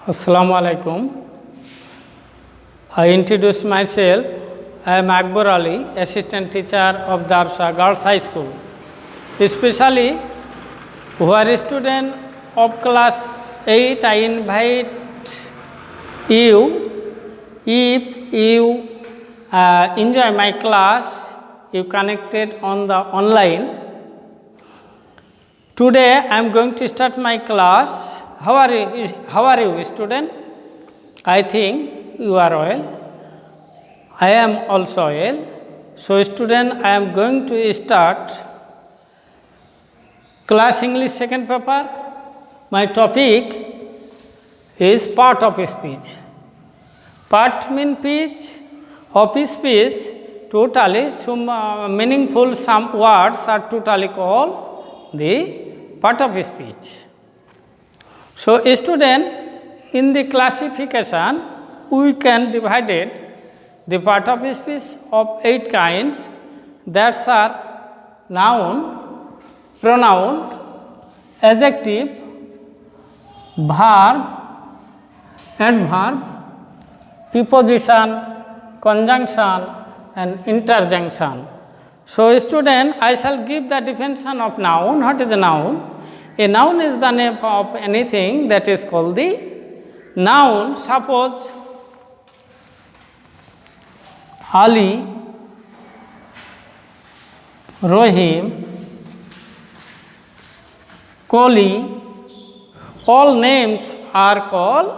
Assalamu alaikum. I introduce myself. I am Akbar Ali, assistant teacher of Darsa Girls High School. Especially who are student of class 8, I invite you, if you enjoy my class, you connected on the online. Today I am going to start my class. How are you, student? I think you are well. I am also well. So, student, I am going to start class English second paper. My topic is part of speech. Part means speech. Of speech, totally some meaningful some words are totally called the part of speech. So, student, in the classification, we can divide the part of speech of 8 kinds, that are noun, pronoun, adjective, verb, adverb, preposition, conjunction and interjunction. So, student, I shall give the definition of noun. What is a noun? A noun is the name of anything that is called the noun. Suppose Ali, Rohim, Kohli, all names are called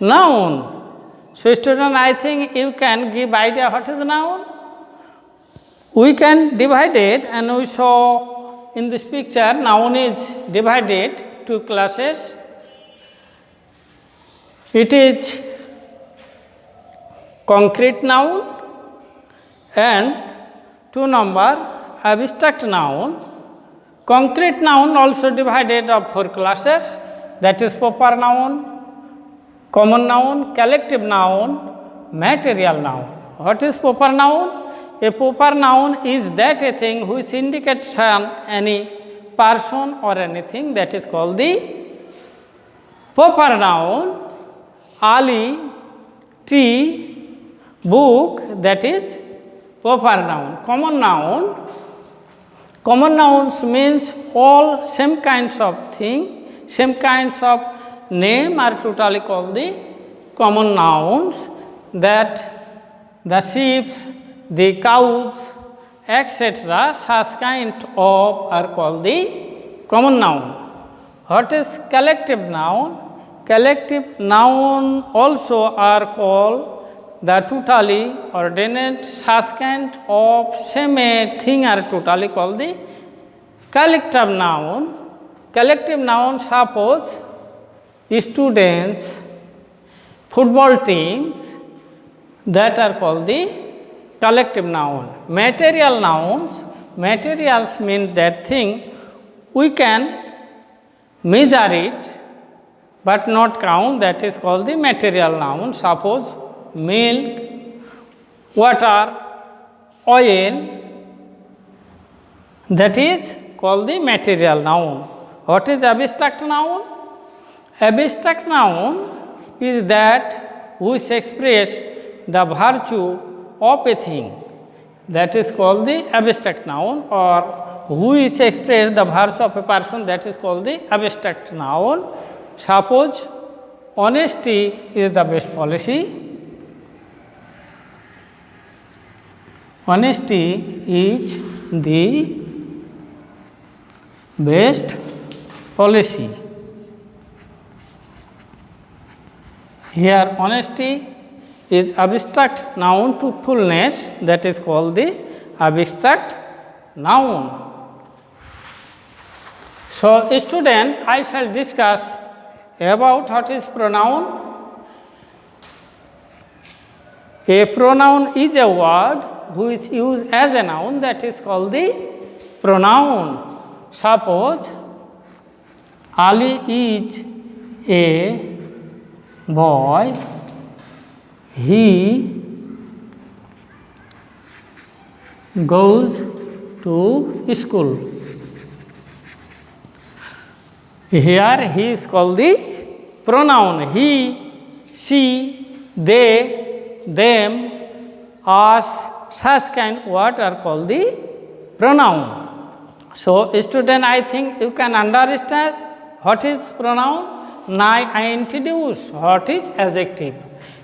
noun. So, student, I think you can give idea what is noun. We can divide it, and we saw in this picture noun is divided to classes. It is concrete noun and 2 number abstract noun. Concrete noun also divided of 4 classes, that is proper noun, common noun, collective noun, material noun. What is proper noun? A proper noun is that a thing which indicates any person or anything, that is called the proper noun. Ali, tree, book, that is proper noun. Common nouns means all same kinds of thing, same kinds of name are totally called the common nouns, that the sheep, the cows, etc. such kind of are called the common noun. What is collective noun? Collective noun also are called the totally ordained such kind of same thing are totally called the collective noun. Collective noun, suppose students, football teams, that are called the collective noun. Material nouns, materials mean that thing we can measure it but not count, that is called the material noun. Suppose milk, water, oil, that is called the material noun. What is abstract noun? Abstract noun is that which express the virtue of a thing, that is called the abstract noun, or which express the virtue of a person, that is called the abstract noun. Suppose honesty is the best policy. Honesty is the best policy. Here honesty is abstract noun to fullness, that is called the abstract noun. So, student, I shall discuss about what is pronoun. A pronoun is a word which is used as a noun, that is called the pronoun. Suppose Ali is a boy, he goes to school. Here he is called the pronoun he, she, they, them, us, such kind what are called the pronoun. So, student, I think you can understand what is pronoun. Now, I introduce what is adjective.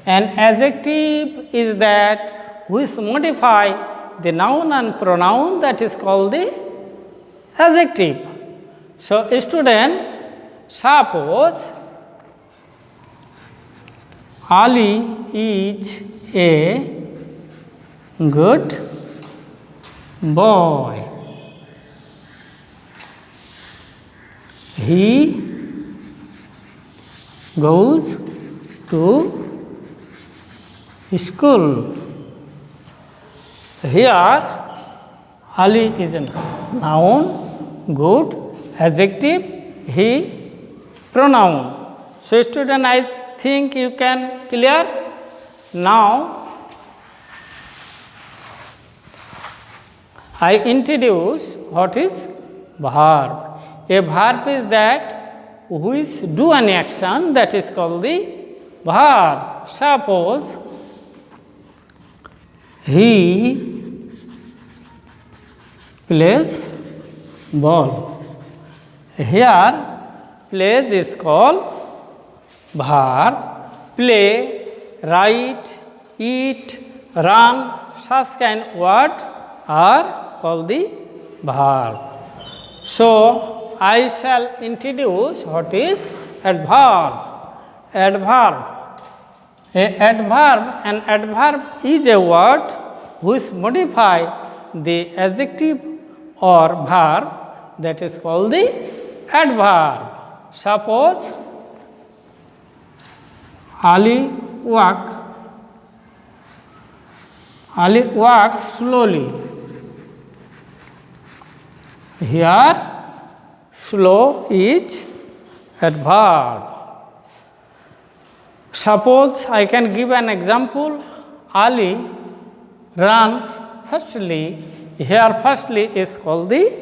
An adjective is that which modify the noun and pronoun, that is called the adjective. So, student, suppose Ali is a good boy. He goes to school. Here, Ali is a noun, good, adjective, he, pronoun. So, student, I think you can clear. Now, I introduce what is verb. A verb is that which do an action, that is called the verb. Suppose he plays ball. Here plays is called verb. Play, write, eat, run, such kind word are called the verb. So, I shall introduce what is adverb. Adverb. An adverb is a word which modify the adjective or verb, that is called the adverb. Suppose Ali walks slowly. Here slow is adverb. Suppose I can give an example. Ali runs firstly. Here firstly is called the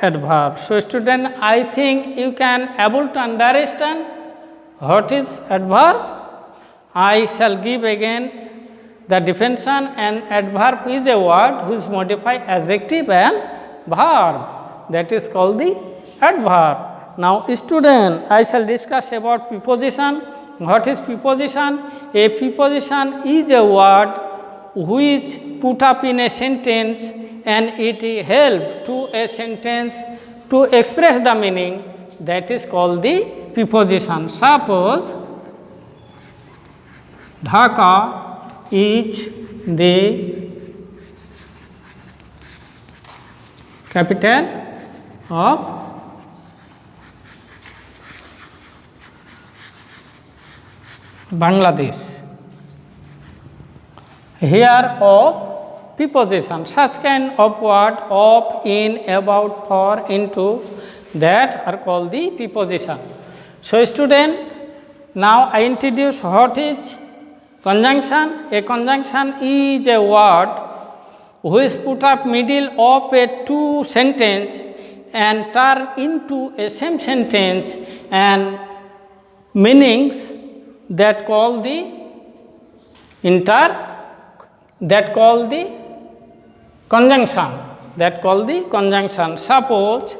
adverb. So, student, I think you can able to understand what is adverb. I shall give again the definition. An adverb is a word which modify adjective and verb, that is called the adverb. Now, student, I shall discuss about preposition. What is preposition? A preposition is a word which put up in a sentence and it help to a sentence to express the meaning, that is called the preposition. Suppose Dhaka is the capital of Bangladesh. Here of preposition, such kind of word of, in, about, for, into, that are called the preposition. So, student, now I introduce what is conjunction. A conjunction is a word which put up middle of a two sentence and turn into a same sentence and meanings that call the conjunction. Suppose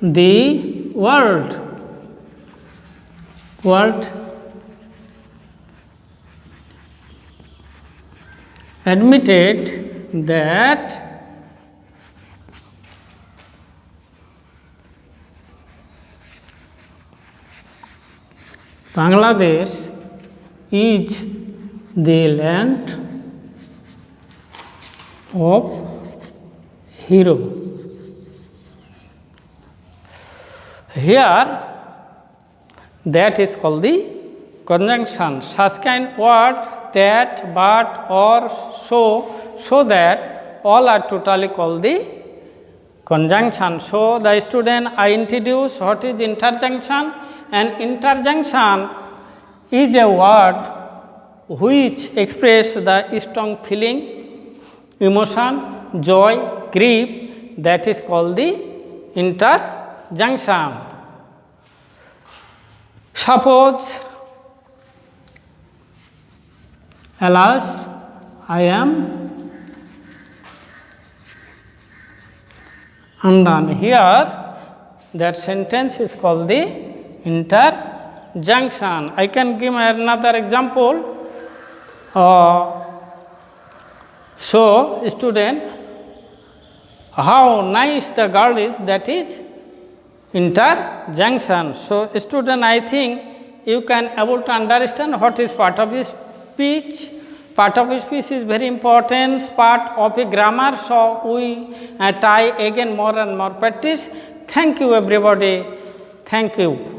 the world admitted that Bangladesh is the land of hero. Here, that is called the conjunction. Such kind word, that, but, or, so that all are totally called the conjunction. So, the student, I introduce what is interjunction. An interjunction is a word which express the strong feeling, emotion, joy, grief, that is called the interjunction. Suppose, alas, I am undone. Here, that sentence is called the interjunction. I can give another example. So, student, how nice the girl is, that is interjunction. So, student, I think you can able to understand what is part of speech. Part of speech is very important part of a grammar. So, we try again more and more practice. Thank you everybody. Thank you.